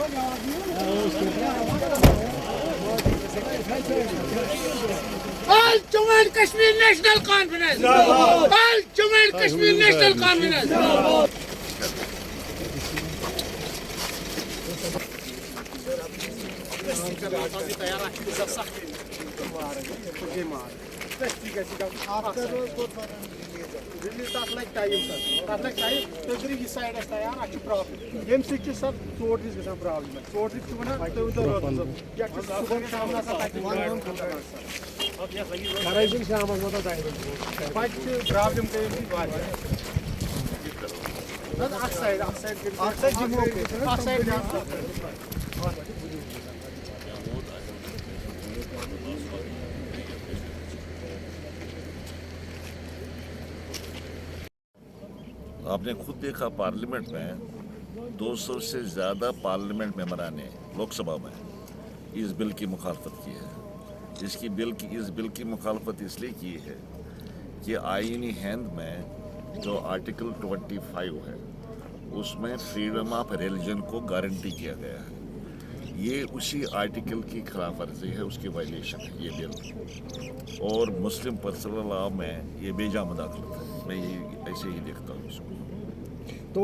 All Jammu and Kashmir National Conference. All Jammu and Kashmir National Conference. आपने खुद देखा parliament में 200 से ज़्यादा पार्लियामेंट मेंबरान ने लोकसभा में इस बिल की मुखालफत की है। इस बिल की मुखालफत इसलिए की है कि आईनी हिंद में जो आर्टिकल 25 है उसमें फ्रीडम ऑफ रिलीजन को गारंटी किया गया है। ये उसी आर्टिकल की खिलाफ वर्जी है, उसकी वायलेशन है ये बिल, और मुस्लिम पर्सनल लॉ में ये बेजा मुदाखलत है। मैं ये ऐसे ही देखता हूँ इसको। तो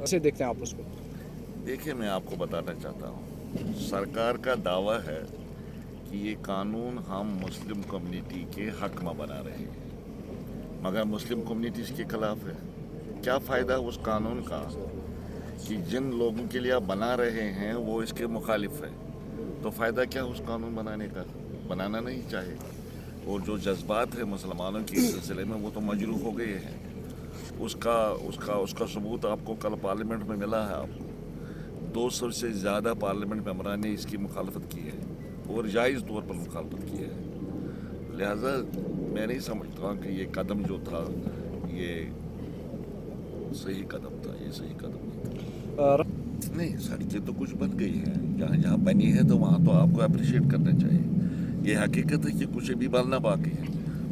ऐसे देखते हैं आप उसको? देखिए, मैं आपको बताना चाहता हूँ, सरकार का दावा है कि ये कानून हम मुस्लिम कम्युनिटी के हक में बना रहे हैं, मगर मुस्लिम कम्युनिटी इसके खिलाफ है। क्या फ़ायदा उस कानून का कि जिन लोगों के लिए आप बना रहे हैं वो इसके मुखालिफ है, तो फ़ायदा क्या उस कानून बनाने का? बनाना नहीं चाहिए। और जो जज्बात है मुसलमानों के सिलसिले में वो तो मजरूह हो गए हैं। उसका सबूत आपको कल पार्लियामेंट में मिला है। आपको 200 से ज़्यादा पार्लियामेंट मेंबरान ने इसकी मुखालफत की है और जायज़ तौर पर मुखालफत की है। लिहाजा मैं नहीं समझता कि ये कदम जो था ये सही कदम था। ये सही कदम नहीं था। नहीं, सड़कें तो कुछ बन गई हैं, जहाँ जहाँ बनी है तो वहाँ तो आपको अप्रिशिएट करना चाहिए। ये हकीकत है कि कुछ अभी बनना बाकी है।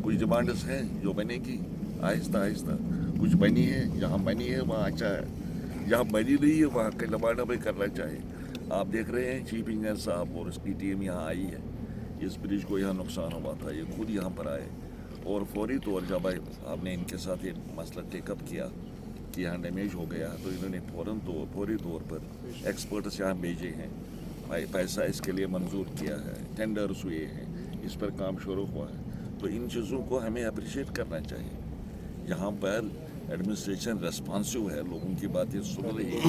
कुछ डिमांड्स हैं जो बनेगी आहिस्ता आहिस्ता। कुछ बनी है, जहाँ बनी है वहाँ अच्छा है, जहाँ बनी नहीं है वहाँ का डिमांड हमें करना चाहिए। आप देख रहे हैं चीफ इंजीनियर साहब और उसकी टीम यहाँ आई है। इस ब्रिज को यहाँ नुकसान हुआ था, ये खुद यहाँ पर आए और फौरी तौर जब आपने इनके साथ ये मसला टेकअप किया कि यहाँ डैमेज हो गया तो इन्होंने फौरी तौर पर एक्सपर्ट्स यहाँ भेजे हैं, पैसा इसके लिए मंजूर किया है, टेंडर्स हुए हैं, इस पर काम शुरू हुआ है। तो इन चीज़ों को हमें अप्रिशिएट करना चाहिए। यहाँ पर एडमिनिस्ट्रेशन रेस्पॉन्सिव है, लोगों की बातें सुन रही है,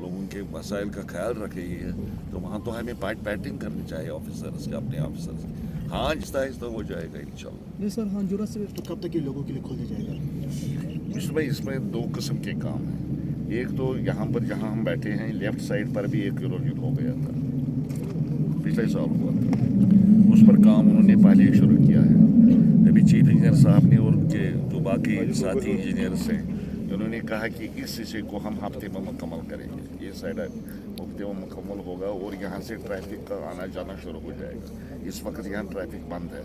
लोगों के मसाइल का ख्याल रख रही है, तो वहाँ तो हमें बैटिंग करनी चाहिए ऑफिसर्स के, अपने ऑफिसर्स। हाँ, आहिस्ता आहिस्ता हो जाएगा इंशाल्लाह। नहीं सर, हाँ जुरा से तो कब तक ये लोगों के लिए खोल दिया जाएगा? इसमें दो किस्म के काम हैं। एक तो यहाँ पर जहाँ हम बैठे हैं लेफ्ट साइड पर भी एक इरोजन हो गया था, पिछले साल हुआ था, उस पर काम उन्होंने पहले ही शुरू किया है। अभी चीफ इंजीनियर साहब ने और उनके जो बाकी साथी इंजीनियर्स हैं उन्होंने कहा कि इस हिस्से को हम हफ्ते में मुकम्मल करेंगे। ये साइड हफ्ते में मुकम्मल होगा और यहाँ से ट्रैफिक का आना जाना शुरू हो जाएगा। इस वक्त यहाँ ट्रैफिक बंद है,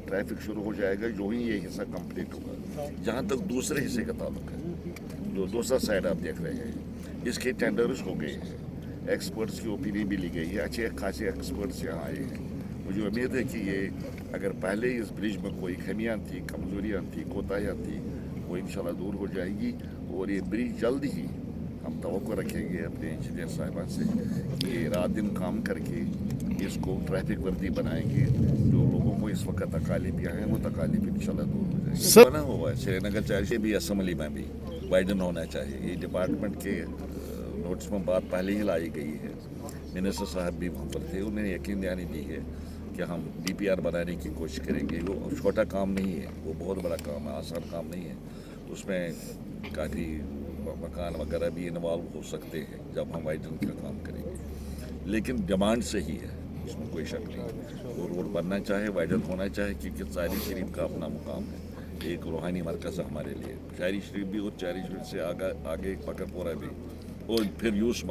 ट्रैफिक शुरू हो जाएगा जो ही ये हिस्सा कंप्लीट होगा। जहाँ तक दूसरे हिस्से का ताल्लुक है, जो दूसरा साइड आप देख रहे हैं, इसके टेंडर्स हो गए हैं, एक्सपर्ट्स की ओपिनियन भी ली गई है, अच्छे खासे एक्सपर्ट्स यहाँ आए हैं। मुझे उम्मीद है कि ये अगर पहले इस ब्रिज में कोई खमियाँ थी, कमजोरियाँ थी, कोताहियाँ थी, वो इंशाल्लाह दूर हो जाएगी और ये ब्रिज जल्द ही हम तवक्को रखेंगे अपने इंजीनियर साहिबान से कि ये रात दिन काम करके इसको ट्रैफिक वर्दी बनाएंगे। जो लोगों को इस वक्त तकालीफ यहाँ हैं वो तकालीफ इंशाल्लाह दूर हो जाएगी। बना हुआ है श्रीनगर चाहिए भी, असम्बली में भी वाइडन होना चाहिए। ये डिपार्टमेंट के नोटिस में बात पहले ही लाई गई है। मिनिस्टर साहब भी वहाँ पर थे, उन्होंने यकीन दहानी दी है कि हम DPR बनाने की कोशिश करेंगे। वो छोटा काम नहीं है, वो बहुत बड़ा काम है, आसान काम नहीं है। उसमें काफ़ी मकान वगैरह भी इन्वॉल्व हो सकते हैं जब हम वाइडन का काम करेंगे, लेकिन डिमांड सही है, इसमें कोई शक नहीं। वो रोड बनना चाहे, वाइडन होना चाहे, क्योंकि शायरी शरीफ का अपना मुकाम है, एक रूहानी मरकज़ है हमारे लिए। शायरी शरीफ भी और शायरी शरीफ से आगे पकड़पोरा भी, और फिर यूस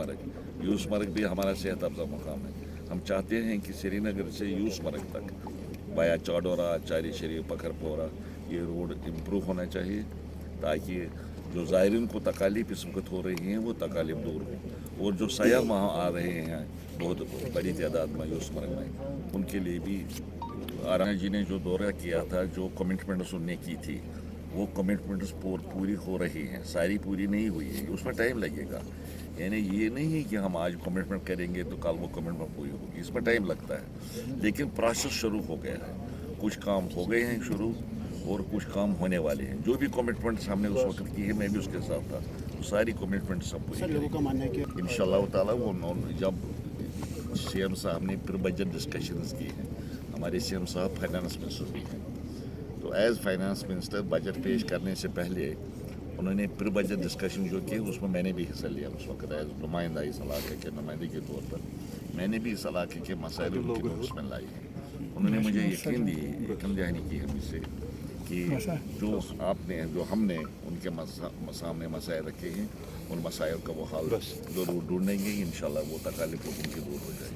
मर्ग भी हमारा सेहत अफजा मुकाम है। हम चाहते हैं कि श्रीनगर से यूस मर्ग तक बाया चाडोरा, चारी शरीफ, पकड़पोरा ये रोड इम्प्रूव होना चाहिए ताकि जो ज़ायरीन को तकालीफ इस वक्त हो रही हैं वो तकालीफ दूर हो اور جو سیاح وہاں آ رہے ہیں بہت بڑی تعداد میں یوسمرگ میں، ان کے لیے بھی آرانا جی نے جو دورہ کیا تھا، جو کمٹمنٹس انہوں نے کی تھی، وہ کمٹمنٹس پوری ہو رہی ہیں، ساری پوری نہیں ہوئی ہے، اس میں ٹائم لگے گا. یعنی یہ نہیں ہے کہ ہم آج کمٹمنٹ کریں گے تو کل وہ کمٹمنٹ پوری ہوگی، اس میں ٹائم لگتا ہے. لیکن پروسیس شروع ہو گیا ہے، کچھ کام ہو گئے ہیں شروع اور کچھ کام ہونے والے ہیں. جو بھی کمٹمنٹس ہم نے اس وقت کی ہے، میں بھی اس کے ساتھ تھا، وہ ساری کمٹمنٹس سب پوری سر لوگوں کا ماننا ہے کہ انشاءاللہ تعالیٰ. وہ جب سی ایم صاحب نے پھر بجٹ ڈسکشنز کی ہیں، ہمارے سی ایم صاحب فائنانس منسٹر بھی ہیں، تو ایز فائنانس منسٹر بجٹ پیش کرنے سے پہلے انہوں نے پھر بجٹ ڈسکشن جو کی، اس میں میں نے بھی حصہ لیا اس وقت ایز نمائندہ اس علاقے کے نمائندے کے طور پر. میں نے بھی اس علاقے کے مسائل ان کے نوٹس میں لائی ہیں. انہوں نے مجھے یقین دہانی کی ہم سے کہ جو ہم نے ان کے سامنے مسائل رکھے ہیں، ان مسائل کا وہ حل ضرور ڈھونڈیں گے. انشاءاللہ وہ تکالیف ان کی دور ہو جائے.